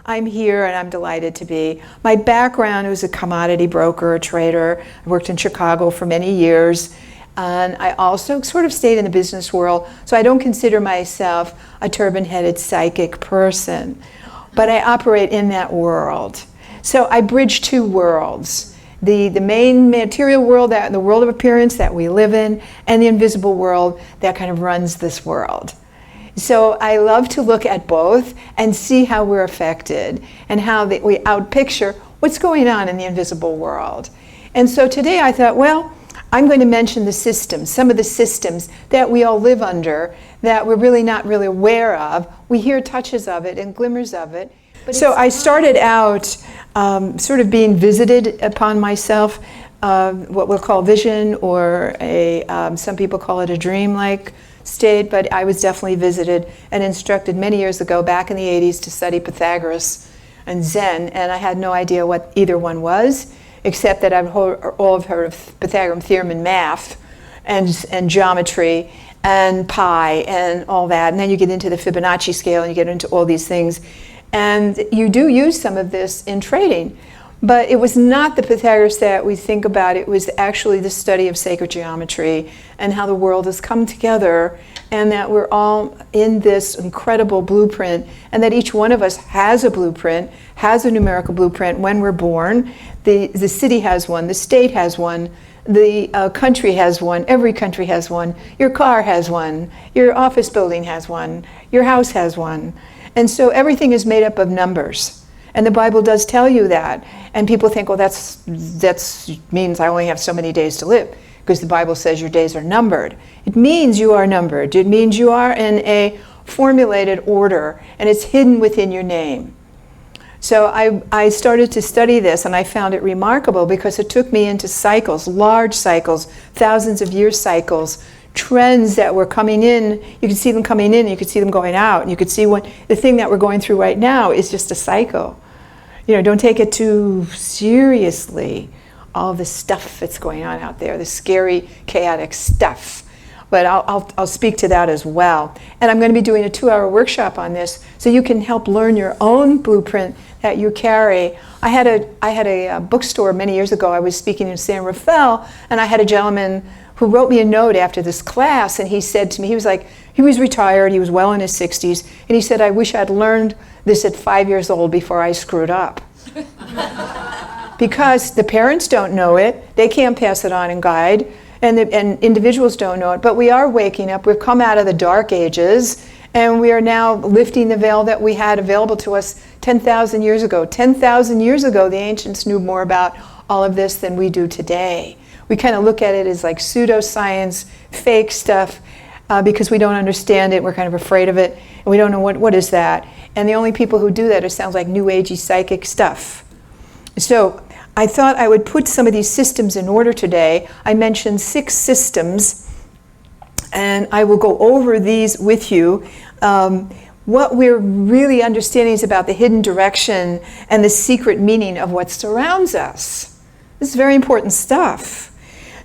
I'm here and I'm delighted to be. My background was a commodity broker, a trader. I worked in Chicago for many years. And I also sort of stayed in the business world, so I don't consider myself a turban-headed psychic person. But I operate in that world. So I bridge two worlds. The main material world, the world of appearance that we live in, and the invisible world that kind of runs this world. So I love to look at both and see how we're affected and how we outpicture what's going on in the invisible world. And so today I thought, well, I'm going to mention the systems, some of the systems that we all live under that we're really not really aware of. We hear touches of it and glimmers of it. So I started out sort of being visited upon myself, what we'll call vision, or some people call it a dream-like state, but I was definitely visited and instructed many years ago, back in the 80s, to study Pythagoras and Zen, and I had no idea what either one was, except that I've all heard of Pythagorean theorem in math and geometry and pi and all that, and then you get into the Fibonacci scale and you get into all these things. And you do use some of this in trading, but it was not the Pythagoras that we think about. It was actually the study of sacred geometry and how the world has come together, and that we're all in this incredible blueprint, and that each one of us has a blueprint, has a numerical blueprint when we're born. The city has one, the state has one, the country has one, every country has one, your car has one, your office building has one, your house has one. And so everything is made up of numbers. And the Bible does tell you that. And people think, well, that means I only have so many days to live, because the Bible says your days are numbered. It means you are numbered. It means you are in a formulated order, and it's hidden within your name. So I started to study this, and I found it remarkable because it took me into cycles, large cycles, thousands of year cycles, trends that were coming in. You could see them coming in, you could see them going out, and you could see the thing that we're going through right now is just a cycle. Don't take it too seriously, all the stuff that's going on out there, the scary, chaotic stuff. But I'll speak to that as well. And I'm going to be doing a 2-hour workshop on this, so you can help learn your own blueprint that you carry. I had a bookstore many years ago. I was speaking in San Rafael, and I had a gentleman who wrote me a note after this class, and he said to me, he was retired, he was well in his 60s, and he said, I wish I'd learned this at 5 years old before I screwed up. Because the parents don't know it, they can't pass it on and guide, and individuals don't know it, but we are waking up. We've come out of the dark ages, and we are now lifting the veil that we had available to us 10,000 years ago. 10,000 years ago, the ancients knew more about all of this than we do today. We kind of look at it as like pseudoscience, fake stuff, because we don't understand it. We're kind of afraid of it, and we don't know what is that. And the only people who do that, it sounds like new agey psychic stuff. So I thought I would put some of these systems in order today. I mentioned 6 systems, and I will go over these with you. What we're really understanding is about the hidden direction and the secret meaning of what surrounds us. This is very important stuff.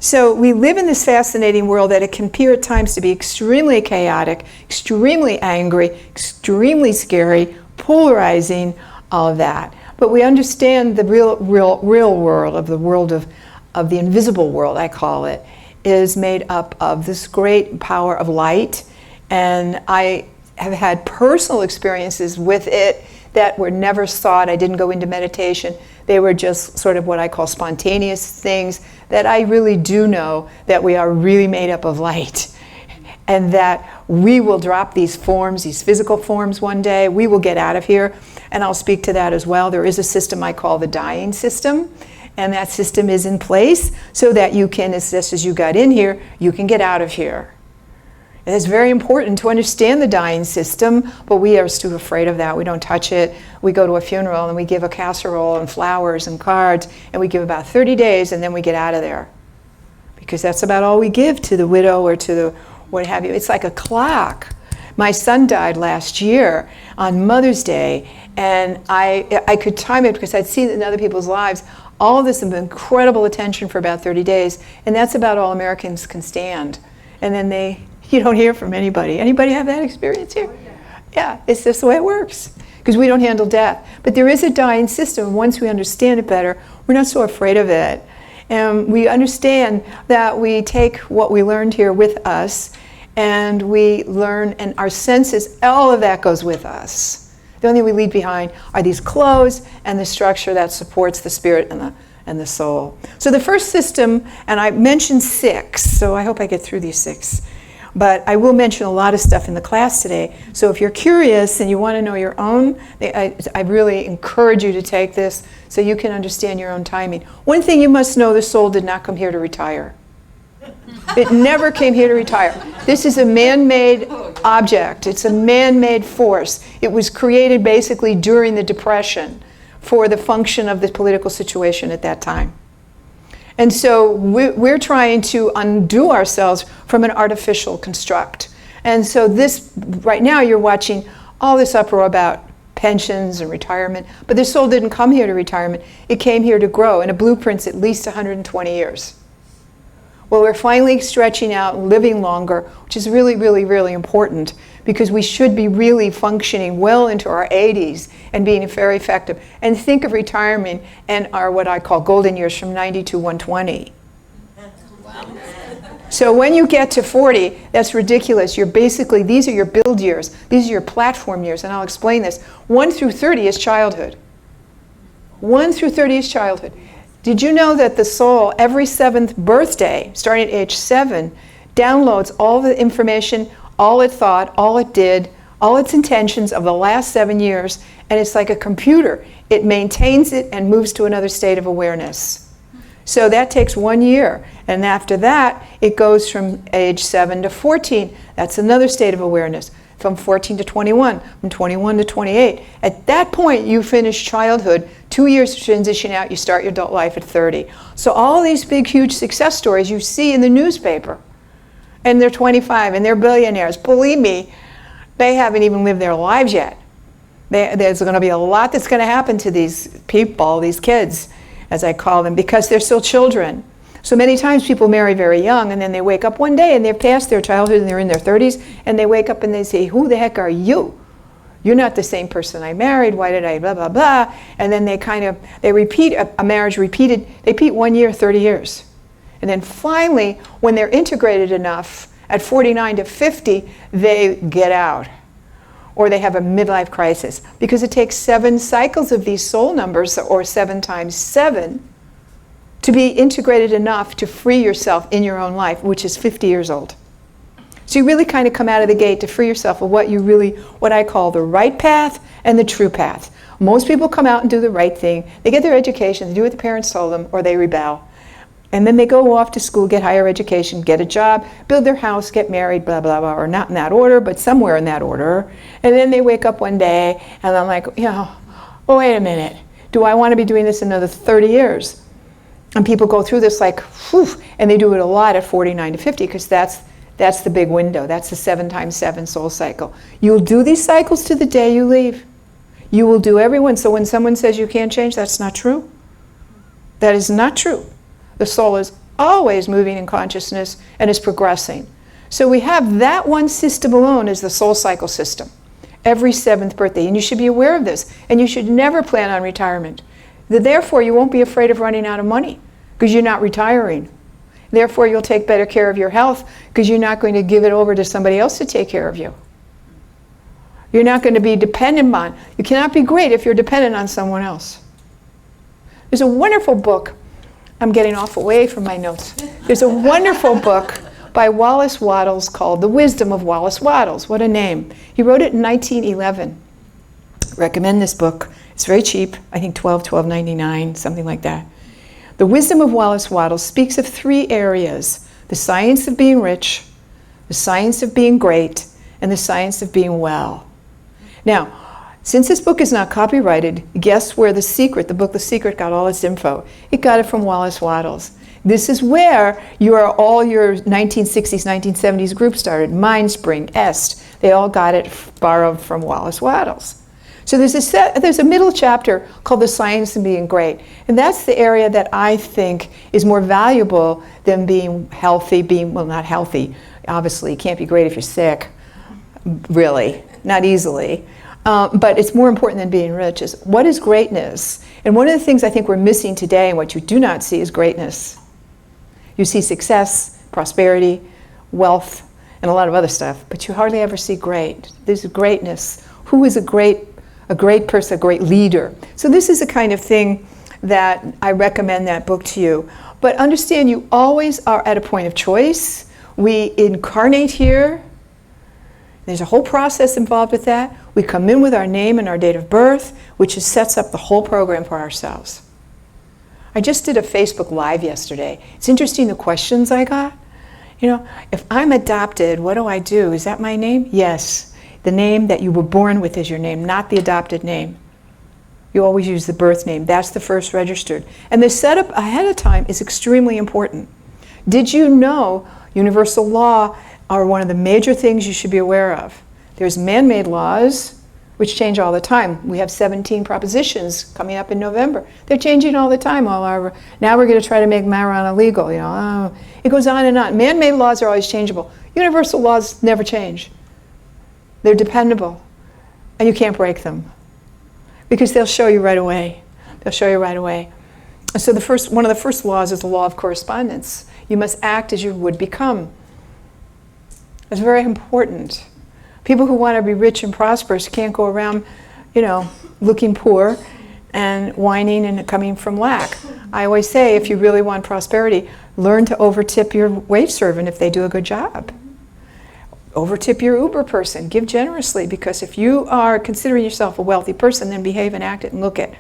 So we live in this fascinating world that it can appear at times to be extremely chaotic, extremely angry, extremely scary, polarizing, all of that. But we understand the real world, of the world of the invisible world, I call it, is made up of this great power of light. And I have had personal experiences with it that were never sought. I didn't go into meditation. They were just sort of what I call spontaneous things, that I really do know that we are really made up of light, and that we will drop these forms, these physical forms one day. We will get out of here, and I'll speak to that as well. There is a system I call the dying system, and that system is in place so that you can, as you got in here, you can get out of here. And it's very important to understand the dying system, but we are too afraid of that. We don't touch it. We go to a funeral and we give a casserole and flowers and cards, and we give about 30 days, and then we get out of there. Because that's about all we give to the widow or to the what have you. It's like a clock. My son died last year on Mother's Day, and I could time it because I'd seen it in other people's lives. All of this incredible attention for about 30 days, and that's about all Americans can stand. And then you don't hear from anybody. Anybody have that experience here? Yeah, it's just the way it works. because we don't handle death. But there is a dying system, and once we understand it better, we're not so afraid of it. And we understand that we take what we learned here with us, and we learn, and our senses, all of that goes with us. The only thing we leave behind are these clothes and the structure that supports the spirit and the soul. So the first system, and I mentioned 6, so I hope I get through these 6. But I will mention a lot of stuff in the class today. So if you're curious and you want to know your own, I really encourage you to take this so you can understand your own timing. One thing you must know, the soul did not come here to retire. It never came here to retire. This is a man-made object. It's a man-made force. It was created basically during the Depression for the function of the political situation at that time. And so we're trying to undo ourselves from an artificial construct. And so this, right now you're watching all this uproar about pensions and retirement, but the soul didn't come here to retirement. It came here to grow, and a blueprint's at least 120 years. Well, we're finally stretching out and living longer, which is really, really, really important, because we should be really functioning well into our 80s and being very effective. And think of retirement and our what I call golden years from 90 to 120. Wow. So when you get to 40, that's ridiculous. You're basically, these are your build years. These are your platform years, and I'll explain this. 1 through 30 is childhood. 1 through 30 is childhood. Did you know that the soul, every 7th birthday, starting at age 7, downloads all the information, all it thought, all it did, all its intentions of the last 7 years, and it's like a computer. It maintains it and moves to another state of awareness. So that takes 1 year, and after that, it goes from age 7 to 14. That's another state of awareness. From 14 to 21, from 21 to 28. At that point, you finish childhood. 2 years to transition out, you start your adult life at 30. So all these big, huge success stories you see in the newspaper, and they're 25, and they're billionaires. Believe me, they haven't even lived their lives yet. There's going to be a lot that's going to happen to these people, these kids, as I call them, because they're still children. So many times people marry very young, and then they wake up one day and they're past their childhood and they're in their 30s, and they wake up and they say, who the heck are you? You're not the same person I married. Why did I blah, blah, blah? And then they repeat a marriage repeated. They repeat 1 year, 30 years. And then finally, when they're integrated enough, at 49 to 50, they get out. Or they have a midlife crisis. Because it takes 7 cycles of these soul numbers, or 7 times 7, to be integrated enough to free yourself in your own life, which is 50 years old. So you really kind of come out of the gate to free yourself of what I call the right path and the true path. Most people come out and do the right thing. They get their education, they do what the parents told them, or they rebel. And then they go off to school, get higher education, get a job, build their house, get married, blah, blah, blah, or not in that order, but somewhere in that order. And then they wake up one day, and I'm like, oh, wait a minute. Do I want to be doing this another 30 years? And people go through this like, whew, and they do it a lot at 49 to 50, because that's the big window. That's the 7 times 7 soul cycle. You'll do these cycles to the day you leave. You will do every one. So when someone says you can't change, that's not true. That is not true. The soul is always moving in consciousness and is progressing. So we have that one system alone as the soul cycle system. Every 7th birthday. And you should be aware of this. And you should never plan on retirement. Therefore, you won't be afraid of running out of money because you're not retiring. Therefore, you'll take better care of your health because you're not going to give it over to somebody else to take care of you. You're not going to be dependent on. You cannot be great if you're dependent on someone else. There's a wonderful book. I'm getting off away from my notes. There's a wonderful book by Wallace Wattles called The Wisdom of Wallace Wattles. What a name. He wrote it in 1911. Recommend this book. It's very cheap. I think $12.99, something like that. The Wisdom of Wallace Wattles speaks of 3 areas: the science of being rich, the science of being great, and the science of being well. Now, since this book is not copyrighted, guess where the book The Secret got all its info? It got it from Wallace Wattles. This is where all your 1960s, 1970s groups started. Mindspring, Est, they all got it borrowed from Wallace Wattles. So there's a middle chapter called The Science of Being Great. And that's the area that I think is more valuable than being healthy, not healthy. Obviously, you can't be great if you're sick, really, not easily. But it's more important than being rich is, what is greatness? And one of the things I think we're missing today, and what you do not see, is greatness. You see success, prosperity, wealth, and a lot of other stuff, but you hardly ever see great. There's greatness. Who is a great person, a great leader? So this is the kind of thing that I recommend that book to you. But understand, you always are at a point of choice. We incarnate here. There's a whole process involved with that. We come in with our name and our date of birth, which sets up the whole program for ourselves. I just did a Facebook Live yesterday. It's interesting the questions I got. You know, if I'm adopted, what do I do? Is that my name? Yes. The name that you were born with is your name, not the adopted name. You always use the birth name. That's the first registered. And the setup ahead of time is extremely important. Did you know universal law are one of the major things you should be aware of? There's man-made laws, which change all the time. We have 17 propositions coming up in November. They're changing all the time. Now we're going to try to make marijuana legal. It goes on and on. Man-made laws are always changeable. Universal laws never change. They're dependable, and you can't break them, because they'll show you right away. They'll show you right away. So one of the first laws is the law of correspondence. You must act as you would become. It's very important. People who want to be rich and prosperous can't go around, looking poor and whining and coming from lack. I always say, if you really want prosperity, learn to overtip your wage servant if they do a good job. Overtip your Uber person. Give generously, because if you are considering yourself a wealthy person, then behave and act it and look it.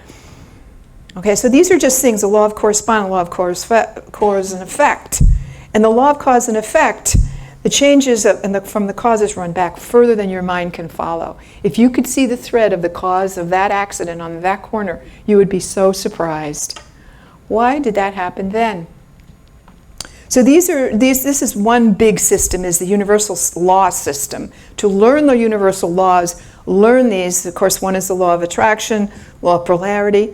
Okay, so these are just things, the law of correspondence, law of cause and effect. And the law of cause and effect, the changes from the causes run back further than your mind can follow. If you could see the thread of the cause of that accident on that corner, you would be so surprised. Why did that happen then? So this is one big system, is the universal law system. To learn the universal laws, learn these. Of course, one is the law of attraction, law of polarity,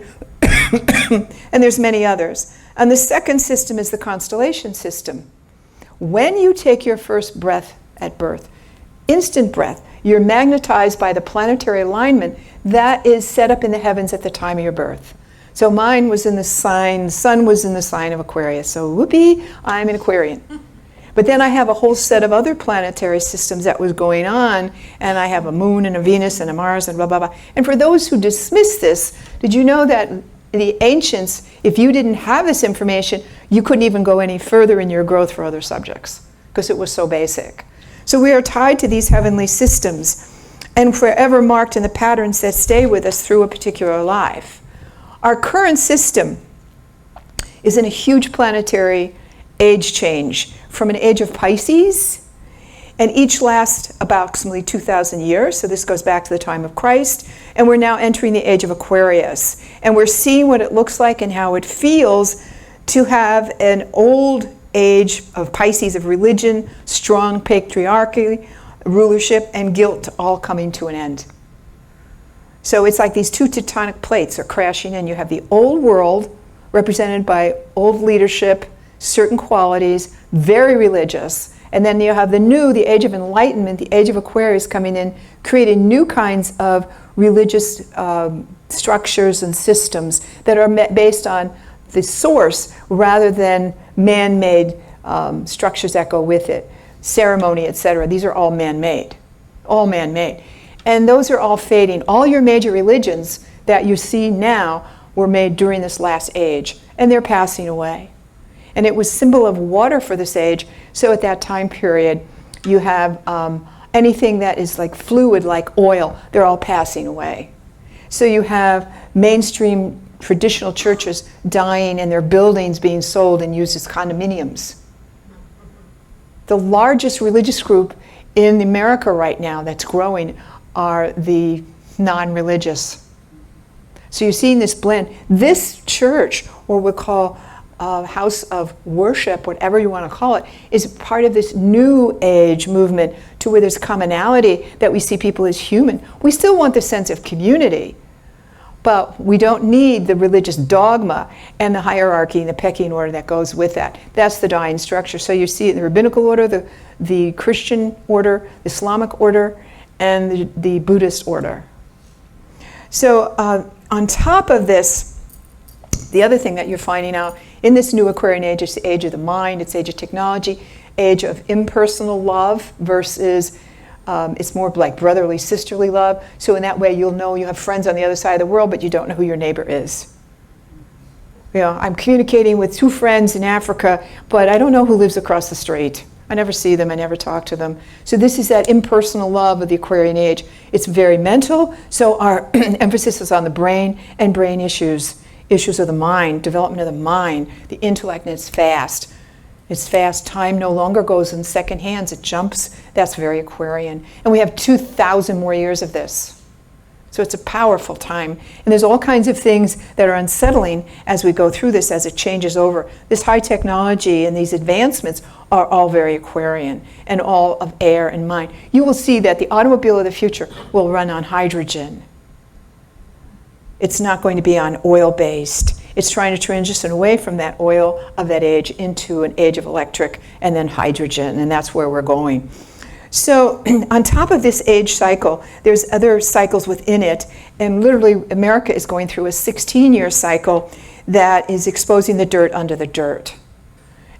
and there's many others. And the second system is the constellation system. When you take your first breath at birth, instant breath, you're magnetized by the planetary alignment that is set up in the heavens at the time of your birth. So mine was in the sun was in the sign of Aquarius. So whoopee, I'm an Aquarian. But then I have a whole set of other planetary systems that was going on, and I have a moon and a Venus and a Mars and blah, blah, blah. And for those who dismiss this, did you know that the ancients, if you didn't have this information, you couldn't even go any further in your growth for other subjects, because it was so basic. So we are tied to these heavenly systems and forever marked in the patterns that stay with us through a particular life. Our current system is in a huge planetary age change from an age of Pisces, and each lasts approximately 2,000 years, so this goes back to the time of Christ, and we're now entering the age of Aquarius. And we're seeing what it looks like and how it feels to have an old age of Pisces, of religion, strong patriarchy, rulership, and guilt all coming to an end. So it's like these two tectonic plates are crashing in. You have the old world, represented by old leadership, certain qualities, very religious. And then you have the new, the age of enlightenment, the age of Aquarius coming in, creating new kinds of religious structures and systems that are based on the source rather than man-made structures that go with it. Ceremony, etc. These are all man-made. All man-made. And those are all fading. All your major religions that you see now were made during this last age, and they're passing away. And it was symbol of water for this age, so at that time period, you have anything that is like fluid, like oil, they're all passing away. So you have mainstream traditional churches dying and their buildings being sold and used as condominiums. The largest religious group in America right now that's growing are the non-religious. So you're seeing this blend. This church, or we'll call house of worship, whatever you want to call it, is part of this new age movement to where there's commonality, that we see people as human. We still want the sense of community, but we don't need the religious dogma and the hierarchy and the pecking order that goes with that. That's the dying structure. So you see it in the rabbinical order, the Christian order, the Islamic order, and the Buddhist order. So on top of this, the other thing that you're finding out in this new Aquarian age, it's the age of the mind, it's the age of technology, age of impersonal love versus it's more like brotherly, sisterly love. So in that way, you'll know you have friends on the other side of the world, but you don't know who your neighbor is. You know, I'm communicating with 2 friends in Africa, but I don't know who lives across the street. I never see them, I never talk to them. So this is that impersonal love of the Aquarian age. It's very mental, so our emphasis is on the brain and brain issues of the mind, development of the mind, the intellect, and it's fast. It's fast. Time no longer goes in second hands. It jumps. That's very Aquarian. And we have 2,000 more years of this. So it's a powerful time. And there's all kinds of things that are unsettling as we go through this, as it changes over. This high technology and these advancements are all very Aquarian and all of air and mind. You will see that the automobile of the future will run on hydrogen. It's not going to be on oil-based. It's trying to transition away from that oil of that age into an age of electric and then hydrogen, and that's where we're going. So on top of this age cycle, there's other cycles within it, and literally America is going through a 16-year cycle that is exposing the dirt under the dirt.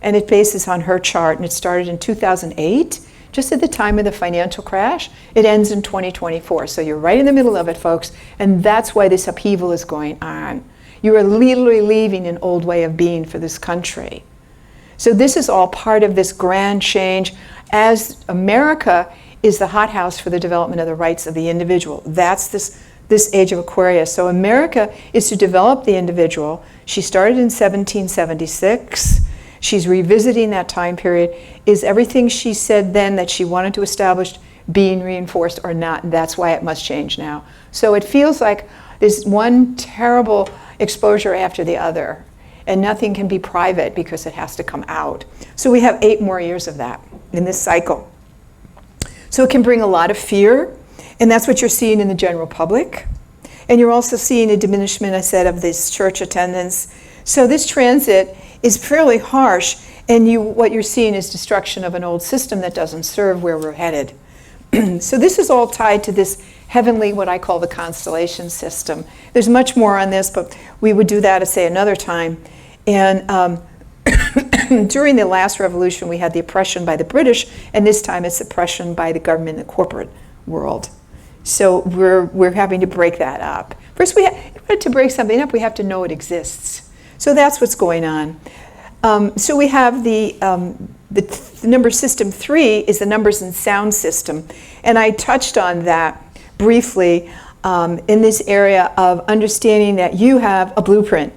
And it bases on her chart, and it started in 2008, just at the time of the financial crash. It ends in 2024, so you're right in the middle of it, folks, and that's why this upheaval is going on. You are literally leaving an old way of being for this country. So this is all part of this grand change, as America is the hothouse for the development of the rights of the individual. That's this age of Aquarius. So America is to develop the individual. She started in 1776. She's revisiting that time period. Is everything she said then that she wanted to establish being reinforced or not? And that's why it must change now. So it feels like there's one terrible exposure after the other, and nothing can be private because it has to come out. So we have 8 more years of that in this cycle. So it can bring a lot of fear, and that's what you're seeing in the general public. And you're also seeing a diminishment, I said, of this church attendance. So this transit is fairly harsh, and what you're seeing is destruction of an old system that doesn't serve where we're headed. So this is all tied to this heavenly, what I call the constellation system. There's much more on this, but we would do that, say, another time. And during the last revolution, we had the oppression by the British, and this time it's oppression by the government and the corporate world. So we're having to break that up. First, in order to break something up, we have to know it exists. So that's what's going on. So we have the number system 3 is the numbers and sound system. And I touched on that briefly in this area of understanding that you have a blueprint,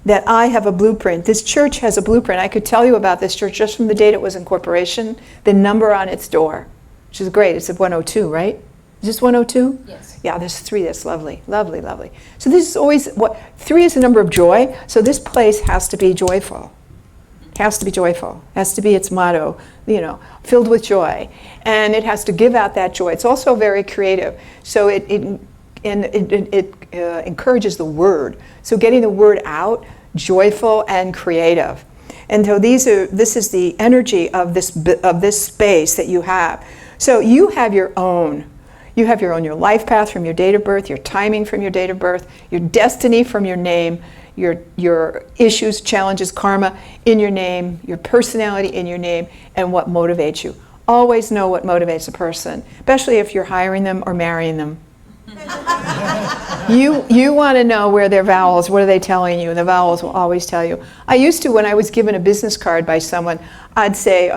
that I have a blueprint. This church has a blueprint. I could tell you about this church just from the date it was in corporation, the number on its door, which is great. It's a 102, right? Is this 102? Yes. Yeah, there's 3. That's lovely, lovely, lovely. So this is always, 3 is the number of joy. So this place has to be joyful. Has to be joyful. Has to be its motto, filled with joy. And it has to give out that joy. It's also very creative. So it encourages the word. So getting the word out, joyful and creative. And so this is the energy of this space that you have. So you have your own. You have your life path from your date of birth, your timing from your date of birth, your destiny from your name, your issues, challenges, karma in your name, your personality in your name, and what motivates you. Always know what motivates a person, especially if you're hiring them or marrying them. You want to know where their vowels, what are they telling you? And the vowels will always tell you. I used to, when I was given a business card by someone, I'd say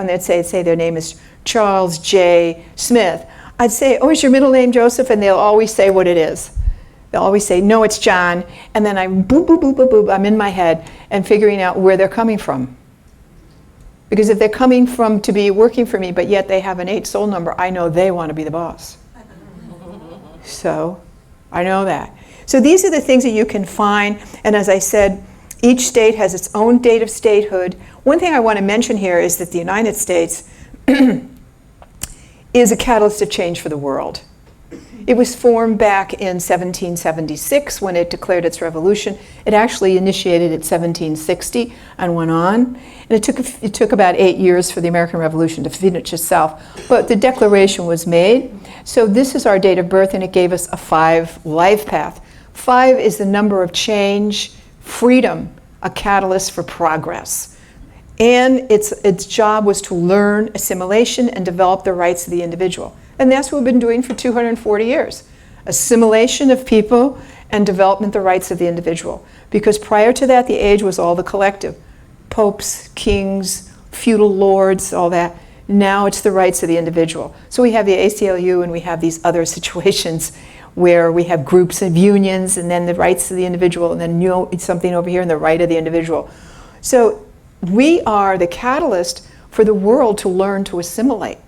their name is Charles J. Smith. I'd say, oh, is your middle name Joseph? And they'll always say what it is. They'll always say, no, it's John. And then I boop, boop, boop, boop, boop, I'm in my head and figuring out where they're coming from. Because if they're coming from to be working for me, but yet they have an 8 soul number, I know they want to be the boss. So I know that. So these are the things that you can find. And as I said, each state has its own date of statehood. One thing I want to mention here is that the United States is a catalyst of change for the world. It was formed back in 1776 when it declared its revolution. It actually initiated at 1760 and went on. And it took about 8 years for the American Revolution to finish itself. But the declaration was made. So this is our date of birth, and it gave us a 5 life path. 5 is the number of change, freedom, a catalyst for progress. And its job was to learn assimilation and develop the rights of the individual. And that's what we've been doing for 240 years. Assimilation of people and development of the rights of the individual. Because prior to that, the age was all the collective. Popes, kings, feudal lords, all that. Now it's the rights of the individual. So we have the ACLU and we have these other situations where we have groups of unions and then the rights of the individual and then something over here and the right of the individual. So we are the catalyst for the world to learn to assimilate.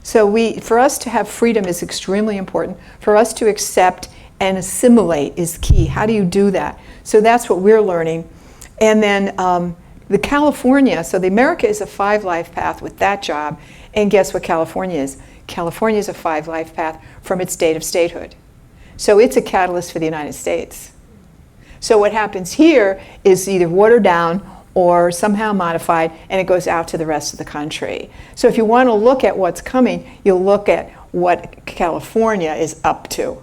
So for us to have freedom is extremely important. For us to accept and assimilate is key. How do you do that? So that's what we're learning. And then the California, so the America is a 5 life path with that job. And guess what California is? California is a 5 life path from its date of statehood. So it's a catalyst for the United States. So what happens here is either watered down or somehow modified, and it goes out to the rest of the country. So if you want to look at what's coming, you'll look at what California is up to.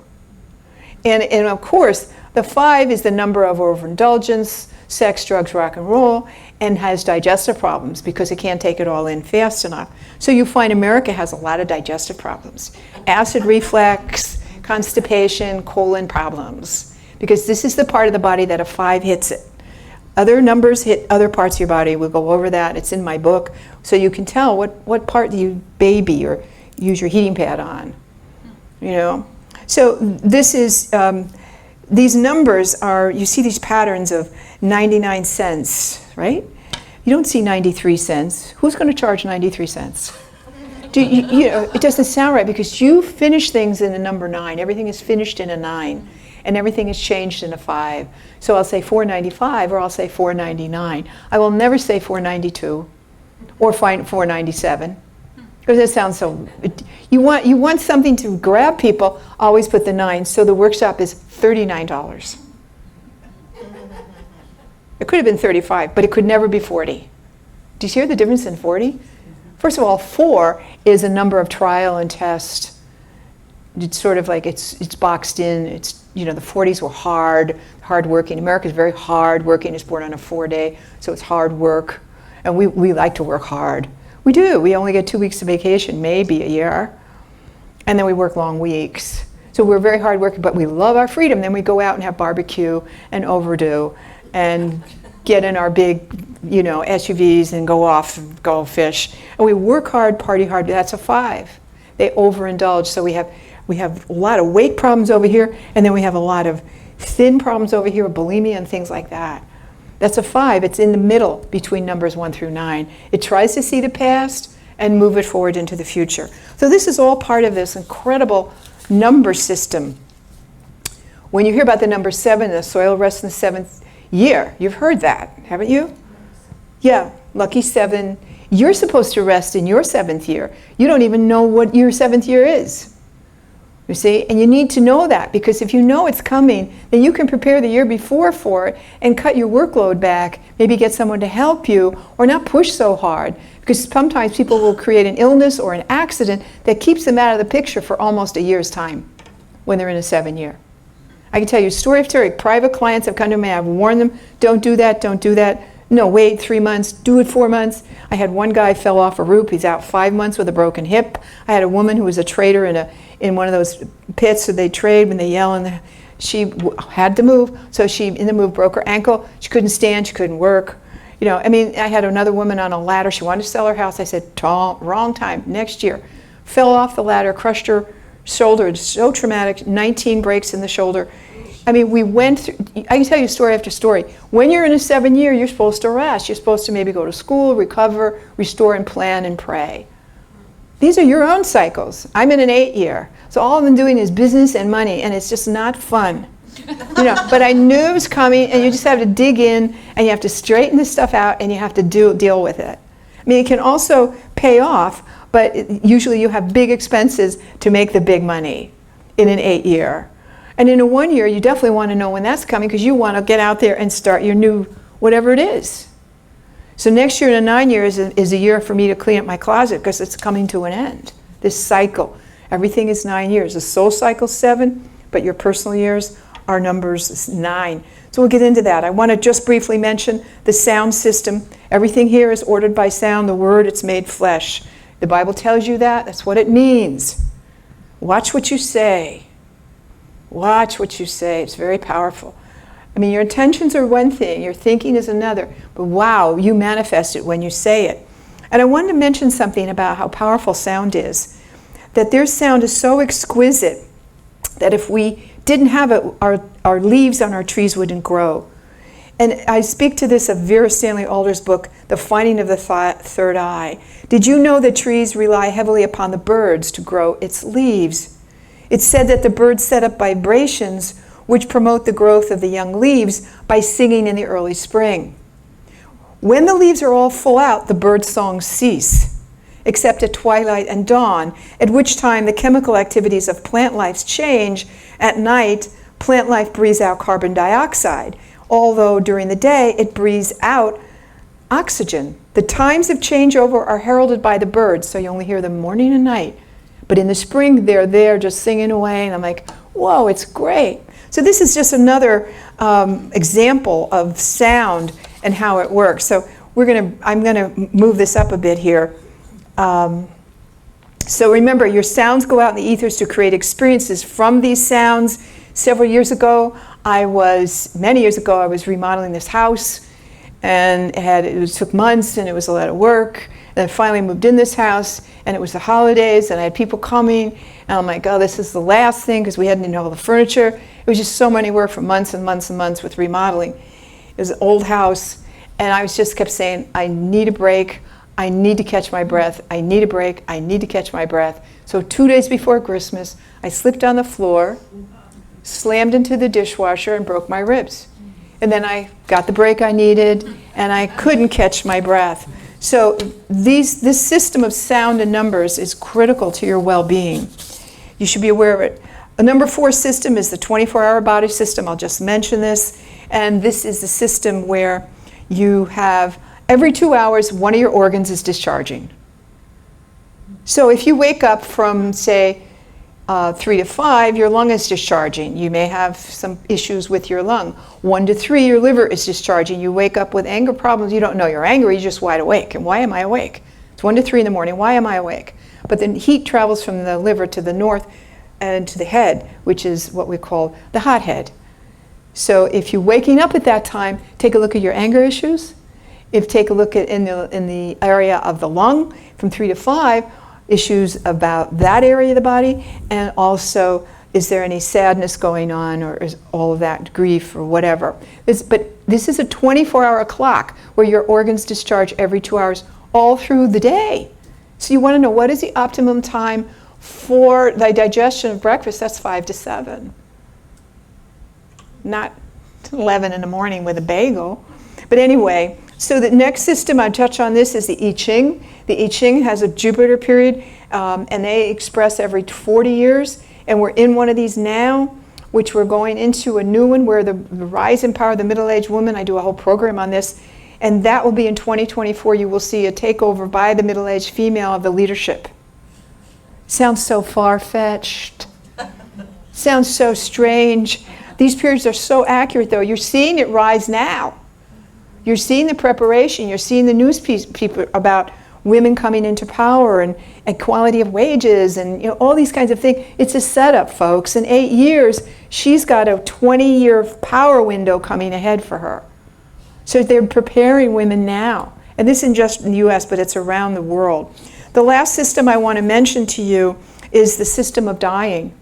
And of course, the 5 is the number of overindulgence, sex, drugs, rock and roll, and has digestive problems because it can't take it all in fast enough. So you find America has a lot of digestive problems. Acid reflux, constipation, colon problems. Because this is the part of the body that a 5 hits it. Other numbers hit other parts of your body. We'll go over that. It's in my book. So you can tell what part do you baby or use your heating pad on. You know? So this is, these numbers are, you see these patterns of 99 cents, right? You don't see 93 cents. Who's going to charge 93 cents? You know, it doesn't sound right because you finish things in a number 9. Everything is finished in a 9. And everything is changed in a 5. So I'll say 495 or I'll say 499. I will never say 492 or 497 because it sounds so. You want something to grab people. Always put the 9. So the workshop is $39. It could have been 35, but it could never be 40. Do you hear the difference in 40? First of all, 4 is a number of trial and test. It's sort of like it's boxed in. It's, you know, the 40s were hard working. America is very hard working. It's born on a 4-day, so it's hard work. And we like to work hard. We do. We only get 2 weeks of vacation, maybe a year. And then we work long weeks. So we're very hard working, but we love our freedom. Then we go out and have barbecue and overdo and get in our big, you know, SUVs and go off and go fish. And we work hard, party hard. That's a 5. They overindulge. So we have a lot of weight problems over here, and then we have a lot of thin problems over here, bulimia and things like that. That's a 5. It's in the middle between numbers 1 through 9. It tries to see the past and move it forward into the future. So this is all part of this incredible number system. When you hear about the number 7, the soil rests in the 7th year, you've heard that, haven't you? Yeah, lucky 7. You're supposed to rest in your 7th year. You don't even know what your 7th year is. You see, and you need to know that because if you know it's coming, then you can prepare the year before for it and cut your workload back, maybe get someone to help you or not push so hard because sometimes people will create an illness or an accident that keeps them out of the picture for almost a year's time when they're in a 7 year. I can tell you story after story. Private clients have come to me, I've warned them, don't do that, don't do that. No, wait 3 months, do it 4 months. I had one guy fell off a roof, he's out 5 months with a broken hip. I had a woman who was a trader in one of those pits, so they trade when they yell, and she had to move, so she, in the move, broke her ankle. She couldn't stand, she couldn't work. You know, I mean, I had another woman on a ladder, she wanted to sell her house. I said, wrong time, next year. Fell off the ladder, crushed her shoulder, it's so traumatic, 19 breaks in the shoulder. I mean, we went through, I can tell you story after story. When you're in a 7 year, you're supposed to rest. You're supposed to maybe go to school, recover, restore, and plan and pray. These are your own cycles. I'm in an 8 year. So all I've been doing is business and money, and it's just not fun. You know, but I knew it was coming, and you just have to dig in, and you have to straighten this stuff out, and you have to deal with it. I mean, it can also pay off, but usually you have big expenses to make the big money in an 8 year. And in a 1 year, you definitely want to know when that's coming because you want to get out there and start your new whatever it is. So next year in a 9 years is a year for me to clean up my closet because it's coming to an end. This cycle. Everything is 9 years. The soul cycle 7, but your personal years our numbers is 9. So we'll get into that. I want to just briefly mention the sound system. Everything here is ordered by sound. The word, it's made flesh. The Bible tells you that. That's what it means. Watch what you say. Watch what you say. It's very powerful. I mean, your intentions are one thing, your thinking is another, but wow, you manifest it when you say it. And I wanted to mention something about how powerful sound is. That their sound is so exquisite that if we didn't have it, our leaves on our trees wouldn't grow. And I speak to this of Vera Stanley Alder's book, The Finding of the Third Eye. Did you know that trees rely heavily upon the birds to grow its leaves? It's said that the birds set up vibrations which promote the growth of the young leaves by singing in the early spring. When the leaves are all full out, the bird songs cease, except at twilight and dawn, at which time the chemical activities of plant life change. At night, plant life breathes out carbon dioxide, although during the day it breathes out oxygen. The times of changeover are heralded by the birds, so you only hear them morning and night. But in the spring, they're there just singing away, and I'm like, whoa, it's great. So this is just another example of sound and how it works. So I'm gonna move this up a bit here. So remember, your sounds go out in the ethers to create experiences from these sounds. Many years ago, I was remodeling this house, and it took months, and it was a lot of work. And I finally moved in this house, and it was the holidays, and I had people coming, and I'm like, oh, this is the last thing, because we hadn't even all the furniture. It was just so many work for months and months and months with remodeling. It was an old house, and I just kept saying, I need a break. I need to catch my breath. I need a break. I need to catch my breath. So 2 days before Christmas, I slipped on the floor, slammed into the dishwasher, and broke my ribs. And then I got the break I needed, and I couldn't catch my breath. So this system of sound and numbers is critical to your well-being. You should be aware of it. The number 4 system is the 24-hour body system. I'll just mention this. And this is the system where you have every 2 hours, one of your organs is discharging. So if you wake up from, say, 3 to 5, your lung is discharging. You may have some issues with your lung. 1 to 3, your liver is discharging. You wake up with anger problems. You don't know you're angry, you're just wide awake. And why am I awake? It's 1 to 3 in the morning. Why am I awake? But then heat travels from the liver to the north and to the head, which is what we call the hot head. So if you're waking up at that time, take a look at your anger issues. Take a look at in the area of the lung from 3 to 5, issues about that area of the body, and also is there any sadness going on, or is all of that grief or whatever. But this is a 24-hour clock where your organs discharge every 2 hours all through the day. So you want to know, what is the optimum time for the digestion of breakfast? That's 5 to 7. Not 11 in the morning with a bagel. But anyway, so the next system I touch on this is the I Ching. The I Ching has a Jupiter period, and they express every 40 years. And we're in one of these now, which we're going into a new one where the rise and power of the middle-aged woman. I do a whole program on this. And that will be in 2024. You will see a takeover by the middle-aged female of the leadership. Sounds so far-fetched. Sounds so strange. These periods are so accurate, though. You're seeing it rise now. You're seeing the preparation. You're seeing the news people about women coming into power and equality of wages and all these kinds of things. It's a setup, folks. In 8 years, she's got a 20-year power window coming ahead for her. So they're preparing women now. And this isn't just in the U.S., but it's around the world. The last system I want to mention to you is the system of dying.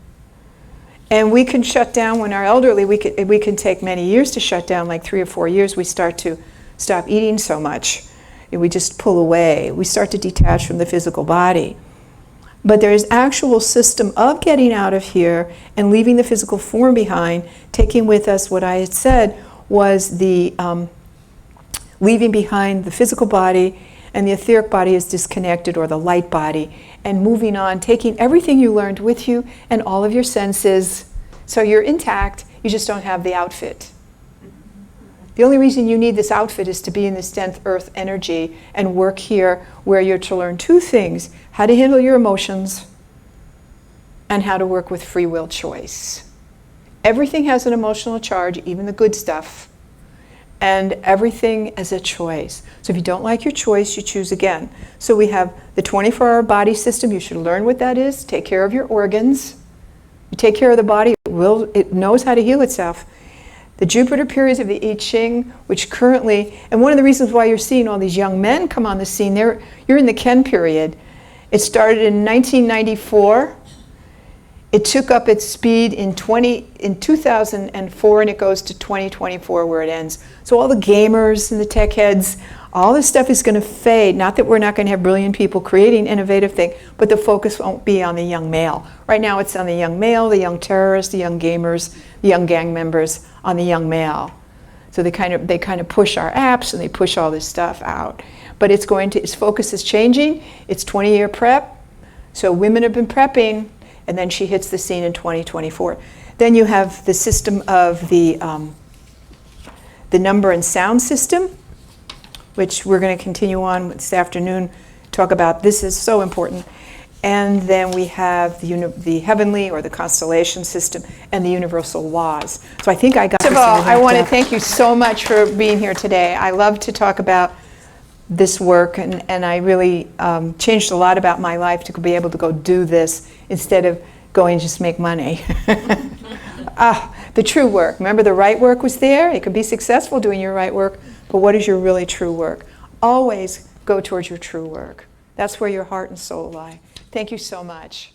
And we can shut down when our elderly, we can take many years to shut down, like 3 or 4 years, we start to stop eating so much. And we just pull away. We start to detach from the physical body. But there is actual system of getting out of here and leaving the physical form behind, taking with us what I had said was the leaving behind the physical body, and the etheric body is disconnected, or the light body, and moving on, taking everything you learned with you and all of your senses. So you're intact, you just don't have the outfit. The only reason you need this outfit is to be in this 10th earth energy and work here, where you're to learn 2 things: how to handle your emotions and how to work with free will choice. Everything has an emotional charge, even the good stuff. And everything is a choice. So if you don't like your choice, you choose again. So we have the 24-hour body system. You should learn what that is. Take care of your organs. You take care of the body, it knows how to heal itself. The Jupiter periods of the I Ching, which currently, and one of the reasons why you're seeing all these young men come on the scene, you're in the Ken period. It started in 1994. It took up its speed in 2004, and it goes to 2024 where it ends. So all the gamers and the tech heads, all this stuff is going to fade. Not that we're not going to have brilliant people creating innovative things, but the focus won't be on the young male. Right now it's on the young male, the young terrorists, the young gamers, the young gang members, on the young male. So they kind of push our apps and they push all this stuff out. But its focus is changing. It's 20-year prep. So women have been prepping. And then she hits the scene in 2024. Then you have the system of the number and sound system, which we're going to continue on this afternoon, talk about. This is so important. And then we have the heavenly or the constellation system and the universal laws. So I think I got. First of all, I want to thank you so much for being here today. I love to talk about this work, and I really changed a lot about my life to be able to go do this instead of going and just make money. The true work. Remember, the right work was there. You could be successful doing your right work, but what is your really true work? Always go towards your true work. That's where your heart and soul lie. Thank you so much.